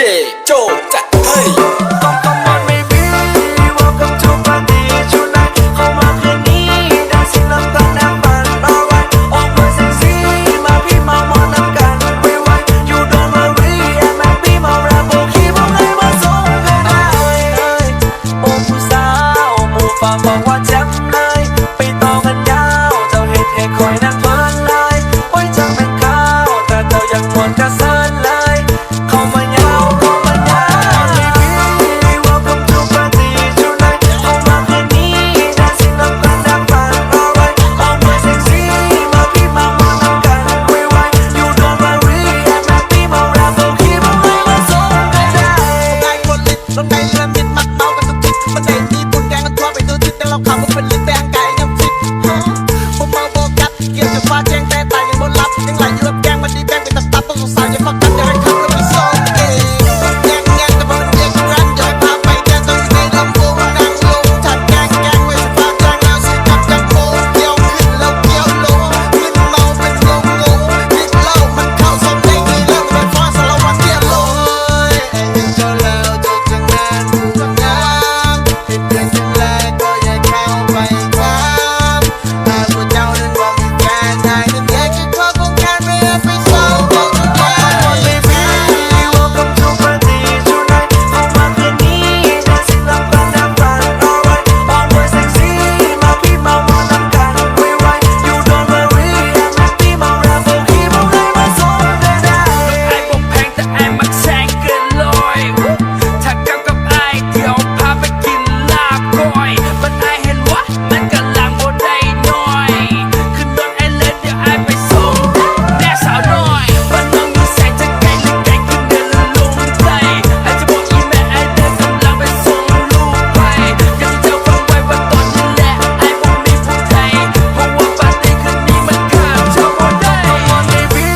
เจโจจัดให้ Come on baby welcome to party tonight เข้ามาคืนนี้ได้สิ่งน้ำตาลน้ำมัน alright ออกมาเซ็กซี่มาพี่เมามองน้ำกันไวๆ you don't worry I'm happy เมาแรปโบกี้พวกไงมาส่งก็ได้โอ้ผู้สาวหมู่ฝากบอกว่าแจ่มเลยไปต่อกันยาวเจ้าเฮ็ดให้คอยนั่งเพลินเลยโอ้ยจังเป็นข้าวแต่เจ้ายังม่วนกระเซินเลยเข้ามายาวเข้ามายาว baby welcome to party tonight เข้ามาคืนนี้ได้สิ่งน้ำตาลน้ำมัน alright ออกมาเซ็กซี่มาพี่เมามองน้ำกันไวๆ you don't worry I'm happy เมาแรปโบกี้พวกไงมาส่งก็ได้ไงคนลิดรถไงเริ่มมิดมักเมากันทุกทิศมันได้ญี่ปุ่นแกงกันทั่วไปทุกทิศแต่เราขับมันเป็นลิ้นแดงไก่ยังฟิตผมเมาโบกัดเกี่ยวกับฟ้าแจ้งแต่ตายยังบนรับยังไหลอยู่กับแกงมันดีแบงเป็นตับต้องสงสารอย่าฟักกันอย่าให้ขับแล้วไปซ้อนเองแกงแต่มันเรียกรันอย่าให้พาไปแกงต้องอยู่ในลำโพงนั่งลงจัดแกงไว้ฟ้าแจ้งแล้วสิกับจังโมเกี่ยวขึ้นแล้วเกี่ยวลงมึนเมาเป็นงงติดเหล้ามันเข้าสมได้ดีแล้วมันฟ้าสารวัตรเกี่ยวลงเห็นเจ้าแล้วเจ้าจังนั้นจังนั้นเห็นเพียงจังแรกก็อย่าเข้าไปถามถ้าพวกเจ้านั้นบอกมีแฟนได้นั้นอยากจะขอคงแค่ไม่ให้ไปเศร้าก็ทุกอย่าง baby welcome to party tonight เข้ามาคืนนี้ได้สิ่งน้ำตาลน้ำมัน alright ออกมาเซ็กซี่มาพี่เมามองน้ำกันไวๆ you don't worry I'm happy เมาแรปโบกี้พวกไงมาส่งก็ได้ ไอ้พวกแพงแต่ไอ้มักแซงเกินลอยถ้ากับไอ้เดี๋ยวพาไปกินลาบก้อยมันไอ้เห็นวะมันกำลังบ่ได้น้อยขึ้นรถไอ้เล็ดเดี๋ยวไอ้ไปส่งแน่สาวน้อยบ้านน้องอยู่แสงจะไกลหรือไกลขึ้นเดินลงใจไอ้จะบอกอีแม่ไอ้เดินกำลังไปส่งลูกไปอยากให้เจ้าฟังไว้ว่าตอนนี้แหละไอ้บ่มีผู้ใดเพราะว่าปาร์ตี้คืนนี้มันขาดเจ้าบ่ได้ baby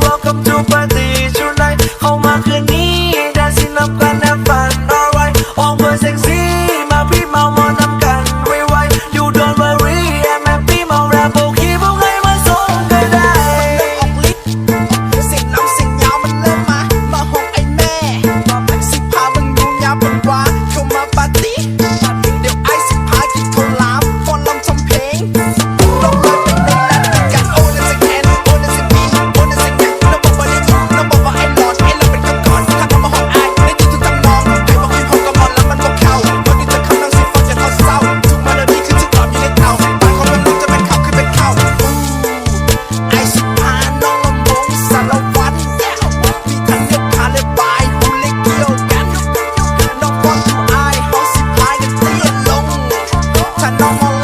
welcome to party tonight เข้ามาคืนนี้ได้สิ่งน้ำตาลน้ำมัน alright ออกมาเซ็กซี่มาพี่เมามองน้ำกันไวๆ you don't worry I'm happy เมาแรปโบกี้พวกไงมาส่งก็ได้ ออกฤทธิ์เสียงน้ำเสียงยาวมันเริ่มมาห้องไอ้แม่สิพามึงดูยาวเป็นว่าเข้ามาปาร์ตี้เดี๋ยวไอ้สิพากินข้าวหลามฟ้อนรำทำเพลงลงเลยเป็นในร้านกินกันโอ้นั่นสิแคนโอ้นั่นสิบีโอ้นั่นสิแกน้องบอกว่าได้ยินน้องบอกว่าไอ้หลอดไอ้เราเป็นคำก่อนถ้าเข้ามาห้องไอ้ได้ยินทุกคำนองใครบอกให้ห้องก็มอนแล้วมันบอกเข้าวันนี้จะคำนองสิฟังจะเขาเศร้าทุกเมโลดี้คือที่ตอบอยู่ในเตาปากของมันลุกจะเป็นข่าวขึ้นเป็นข่าวไอ้สิพาน้องลำวงสารวัตรมีทั้งเด็กพาเลยบายหูเล็กเกี่ยวกันน้องฟังดูไอ้เขาสิพายกันเตี้ยลงถ้าน้องมอง